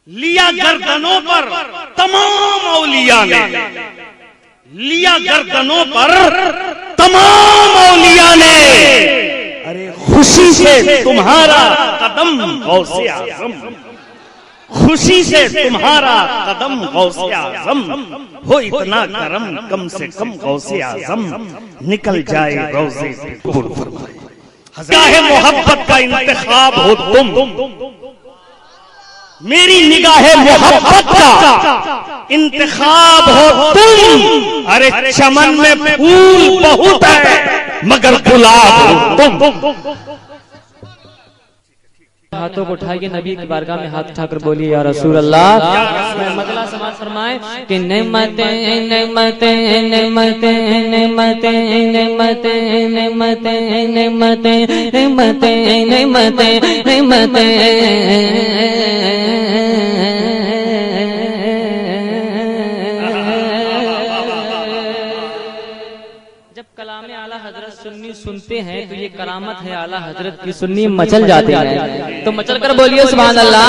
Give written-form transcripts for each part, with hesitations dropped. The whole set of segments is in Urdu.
لیا گردنوں پر تمام اولیاء نے، لیا گردنوں پر تمام اولیاء نے، ارے خوشی سے تمہارا قدم غوث اعظم، خوشی سے تمہارا قدم غوث اعظم، ہو اتنا کرم کم سے کم غوث اعظم، نکل جائے روزے پہ قبول فرمائے۔ نگاہ محبت کا انتخاب ہو تم، میری نگاہ محبت کا انتخاب ہو تم، ارے چمن میں پھول بہت ہے مگر گلاب ہو تم۔ ہاتھوں کو اٹھائیے نبی کی بارگاہ میں ہاتھ اٹھا کر بولیے یا رسول اللہ۔ مطلع سماعت فرمائیں کہ نعمتیں نعمتیں نعمتیں نعمتیں نعمتیں نعمتیں نعمتیں نعمتیں نعمتیں نعمتیں سنی سنتے ہیں تو یہ کرامت ہے اعلیٰ حضرت کی، سنی مچل جاتے ہیں تو مچل کر بولیے سبحان اللہ۔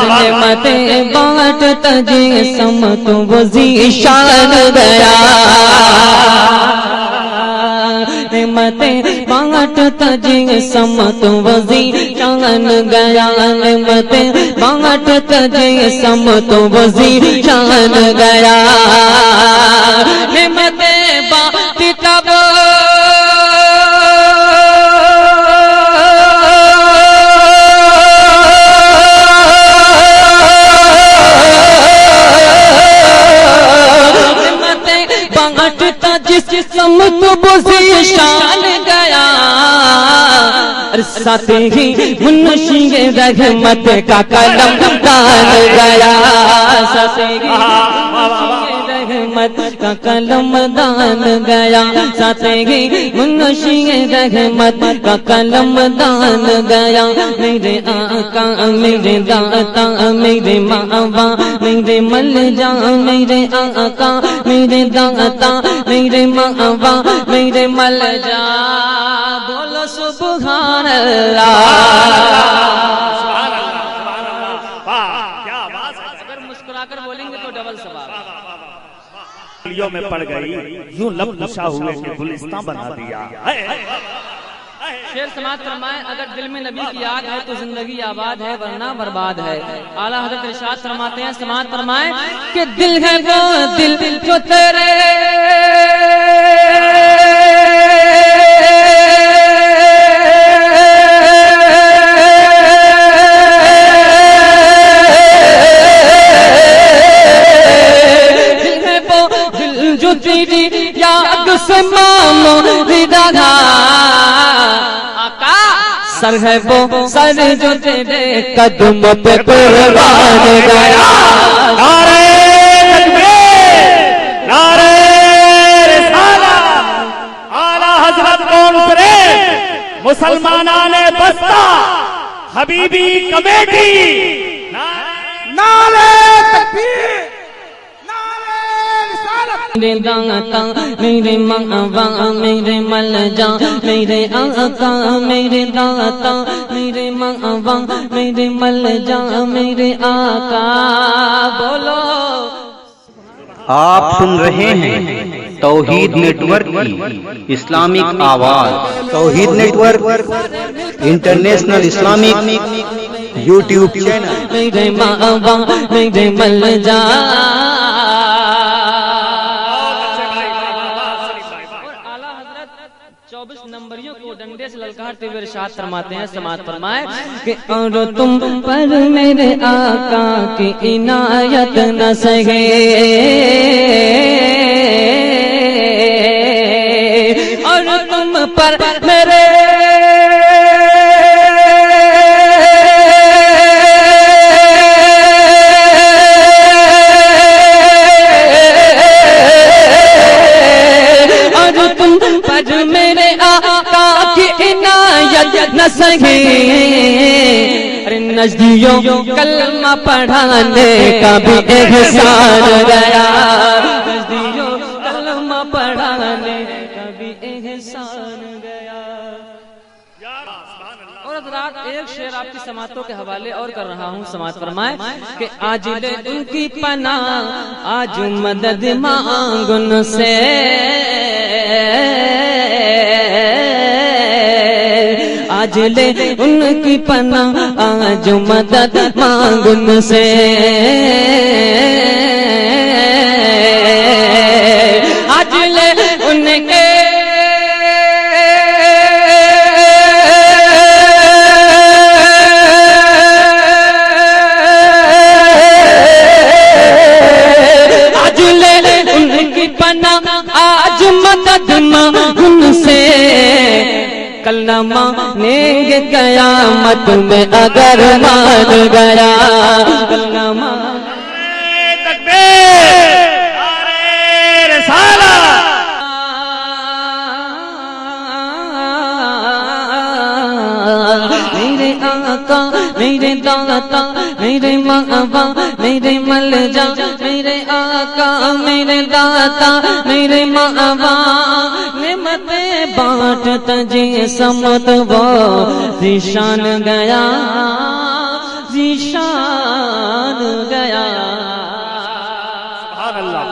نعمتیں بانٹتا جسم تو وہ ذیشان گیا، نعمتیں بانٹتا جسم تو وہ ذیشان گیا، نعمتیں بانٹتا جسم تو وہ ذیشان گیا، نعمتیں بانٹتا جسم تو بزیشان گیا، ساتھ ہی منشی رحمت کا قلم دان گیا، ساتھ ہی رحمت کا قلم دان گیا، ساتھ ہی منشی رحمت کا قلم دان گیا، میرے آقا میرے داتا میرے ماوا میرے ملجا، میرے آقا میرے داتا میرے ماوا میرے ملجا، بولو سبحان اللہ۔ اگر مسکرا کر بولیں گے تو ڈبل ثواب۔ میں پڑ گئی یوں لب نشا ہوئے کہ گلستان بنا دیا۔ شعر سماعت فرمائیں اگر دل میں نبی کی یاد ہے تو زندگی آباد ہے ورنہ برباد ہے۔ اعلیٰ حضرت ارشاد فرماتے ہیں سماعت فرمائیں کہ دل ہے وہ دل جو تیرے سے مامو رداغا، آقا سر ہے وہ سر جو تیرے قدم پہ قربان گیا، نعرہ تکبیر نعرہ رسالت، اعلیٰ حضرت کانفرنس مسلمانان بستہ حبیبی کمیٹی، نعرہ تکبیر میرے داتا میرے ماوا میرے ملجا، میرے آقا میرے داتا میرے ماوا میرے ملجا میرے آقا، بولو۔ آپ سن رہے ہیں توحید نیٹ ورک کی اسلامک آواز، Tawheed network international Islamic YouTube channel. میرے ماوا میرے ملجا، 24 نمبریوں کو ڈنڈے سے للکارتے ہوئے ارشاد فرماتے ہیں سماعت فرمائیں کہ اور تم پر میرے آقا کی عنایت نہ سہے، اور تم پر میرے نہ سہے، ارے نزدیوں کلمہ پڑھانے کا بھی احسان گیا، نزدیوں کلمہ پڑھانے کا بھی احسان گیا۔ اور حضرات ایک شعر آپ آپ کی سماعتوں کے حوالے اور کر رہا ہوں. سماعت فرمائے کہ آج لے ان کی پناہ آج مدد مانگ ان سے آج لے ان کی پناہ آج مدد مانگ ان سے آج لے ان کے آج لے ان کی پناہ آج مدد مانگ ان سے کل نہ مانیں گے قیامت میں اگر مان گیا کل نہ مانیں تکبیر نعرہ رسالت میرے آقا میرے داتا میرے ماں میرے ملجا میرے آقا میرے داتا میرے ماں نعمتیں بانٹ تجھے سمت وہ ذیشان گیا ذیشان گیا. سبحان اللہ.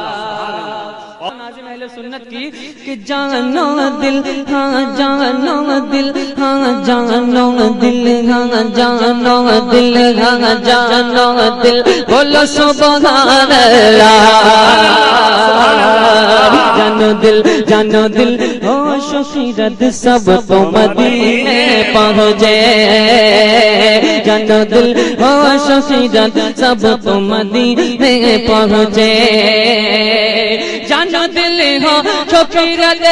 ناظم اہل سنت کی کہ جانو دل ہاں جانو دل ہاں جانو دل ہاں جانو دل ہاں جانو دل بولو سبحان اللہ. جانو دل ہوش و خیرت سب تو مدینے پہنچے جانو دل ہوش و خیرت سب تو مدینے پہنچے جانو دل ہو شفیرت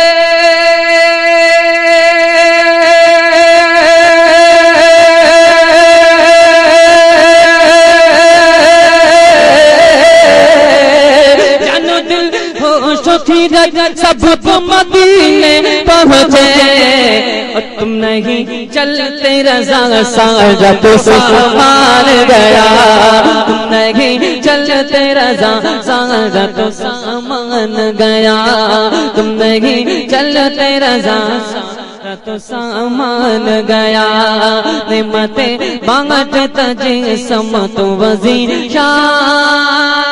جانو دل ہو شفیرت سب کو مدینے پہنچے اور تم نہیں چلتے رضا سارا تو سامان گیا تم نہیں چلتے رضا سارا تو سامان گیا تم نہیں چلتے رضا سارا تو سامان گیا. نعمتیں بانٹ تجھے سمت وزیر شان